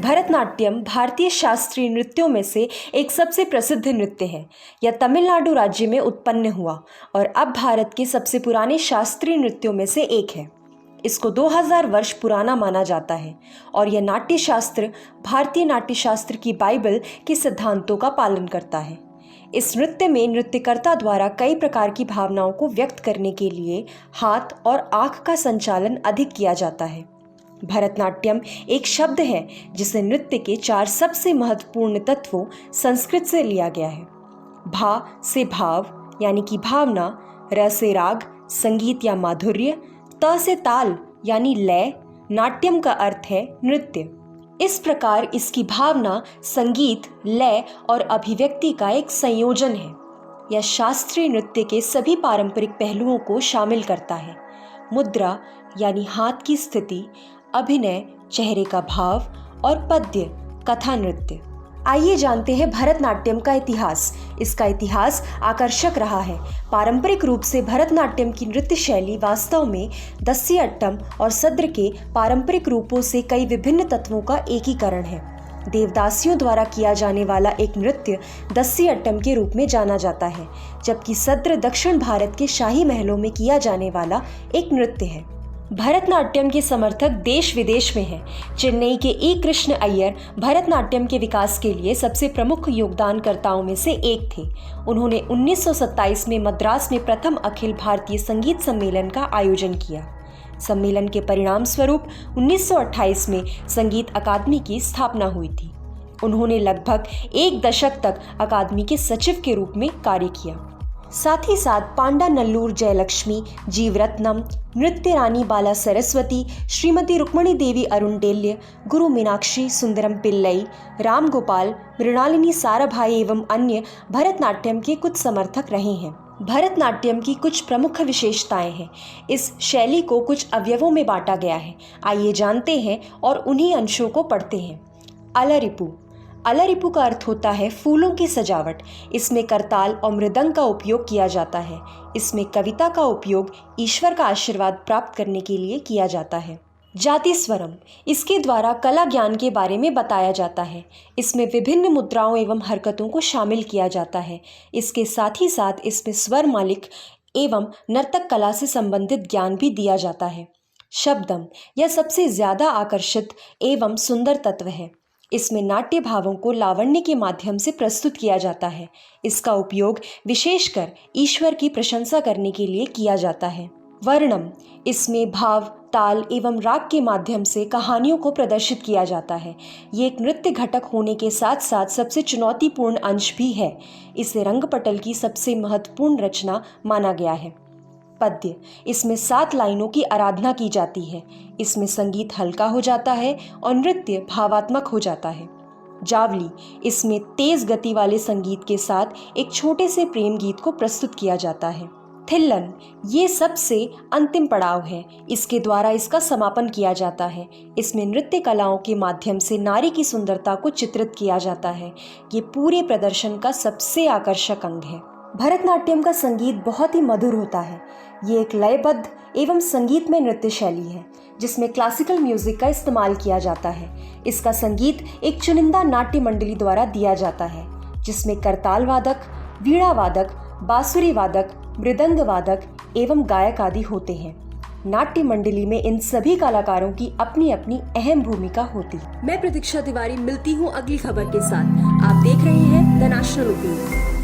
भरतनाट्यम भारतीय शास्त्रीय नृत्यों में से एक सबसे प्रसिद्ध नृत्य है। यह तमिलनाडु राज्य में उत्पन्न हुआ और अब भारत के सबसे पुराने शास्त्रीय नृत्यों में से एक है। इसको 2000 वर्ष पुराना माना जाता है और यह नाट्य शास्त्र भारतीय नाट्य शास्त्र की बाइबल के सिद्धांतों का पालन करता है। इस नृत्य में नृत्यकर्ता द्वारा कई प्रकार की भावनाओं को व्यक्त करने के लिए हाथ और आँख का संचालन अधिक किया जाता है। भरतनाट्यम एक शब्द है जिसे नृत्य के 4 सबसे महत्वपूर्ण तत्वों संस्कृत से लिया गया है। भा से भाव यानी कि भावना, र से राग संगीत या माधुर्य, त से ताल यानी लय, नाट्यम का अर्थ है नृत्य। इस प्रकार इसकी भावना, संगीत, लय और अभिव्यक्ति का एक संयोजन है। यह शास्त्रीय नृत्य के सभी पारंपरिक पहलुओं को शामिल करता है। मुद्रा यानी हाथ की स्थिति, अभिनय, चेहरे का भाव और पद्य, कथा नृत्य। आइए जानते हैं भरतनाट्यम का इतिहास। इसका इतिहास आकर्षक रहा है। पारंपरिक रूप से भरतनाट्यम की नृत्य शैली वास्तव में दस्यअट्टम और सद्र के पारंपरिक रूपों से कई विभिन्न तत्वों का एकीकरण है। देवदासियों द्वारा किया जाने वाला एक नृत्य दस्यअट्टम के रूप में जाना जाता है, जबकि सद्र दक्षिण भारत के शाही महलों में किया जाने वाला एक नृत्य है। भरतनाट्यम के समर्थक देश विदेश में हैं। चेन्नई के ई कृष्ण अय्यर भरतनाट्यम के विकास के लिए सबसे प्रमुख योगदानकर्ताओं में से एक थे। उन्होंने 1927 में मद्रास में प्रथम अखिल भारतीय संगीत सम्मेलन का आयोजन किया। सम्मेलन के परिणाम स्वरूप 1928 में संगीत अकादमी की स्थापना हुई थी। उन्होंने लगभग 1 दशक तक अकादमी के सचिव के रूप में कार्य किया। साथ ही साथ पांडा नल्लूर जयलक्ष्मी, जीवरत्नम, नृत्य रानी बाला सरस्वती, श्रीमती रुक्मणी देवी अरुणडेल्य, गुरु मीनाक्षी सुंदरम पिल्लई, राम गोपाल, मृणालिनी साराभाई एवं अन्य भरतनाट्यम के कुछ समर्थक रहे हैं। भरतनाट्यम की कुछ प्रमुख विशेषताएं हैं। इस शैली को कुछ अवयवों में बांटा गया है। आइए जानते हैं और उन्हीं अंशों को पढ़ते हैं। अलरिपु। अलरिपु का अर्थ होता है फूलों की सजावट। इसमें करताल और मृदंग का उपयोग किया जाता है। इसमें कविता का उपयोग ईश्वर का आशीर्वाद प्राप्त करने के लिए किया जाता है। जाति स्वरम। इसके द्वारा कला ज्ञान के बारे में बताया जाता है। इसमें विभिन्न मुद्राओं एवं हरकतों को शामिल किया जाता है। इसके साथ ही साथ इसमें स्वर मालिक एवं नर्तक कला से संबंधित ज्ञान भी दिया जाता है। शब्दम। यह सबसे ज्यादा आकर्षित एवं सुंदर तत्व है। इसमें नाट्य भावों को लावण्य के माध्यम से प्रस्तुत किया जाता है। इसका उपयोग विशेषकर ईश्वर की प्रशंसा करने के लिए किया जाता है। वर्णम। इसमें भाव, ताल एवं राग के माध्यम से कहानियों को प्रदर्शित किया जाता है। ये एक नृत्य घटक होने के साथ साथ सबसे चुनौतीपूर्ण अंश भी है। इसे रंगपटल की सबसे महत्वपूर्ण रचना माना गया है। पद्य। इसमें 7 लाइनों की आराधना की जाती है। इसमें संगीत हल्का हो जाता है और नृत्य भावात्मक हो जाता है। जावली। इसमें तेज गति वाले संगीत के साथ एक छोटे से प्रेम गीत को प्रस्तुत किया जाता है। थिल्लन। ये सबसे अंतिम पड़ाव है। इसके द्वारा इसका समापन किया जाता है। इसमें नृत्य कलाओं के माध्यम से नारी की सुंदरता को चित्रित किया जाता है। ये पूरे प्रदर्शन का सबसे आकर्षक अंग है। भरतनाट्यम का संगीत बहुत ही मधुर होता है। ये एक लयबद्ध एवं संगीतमय नृत्य शैली है जिसमें क्लासिकल म्यूजिक का इस्तेमाल किया जाता है। इसका संगीत एक चुनिंदा नाट्य मंडली द्वारा दिया जाता है जिसमें करताल वादक, वीणा वादक, बांसुरी वादक, मृदंग वादक एवं गायक आदि होते हैं। नाट्य मंडली में इन सभी कलाकारों की अपनी अपनी अहम भूमिका होती है। मैं प्रतीक्षा तिवारी मिलती हूँ अगली खबर के साथ। आप देख रहे हैं द नेशनल ओपिनियन।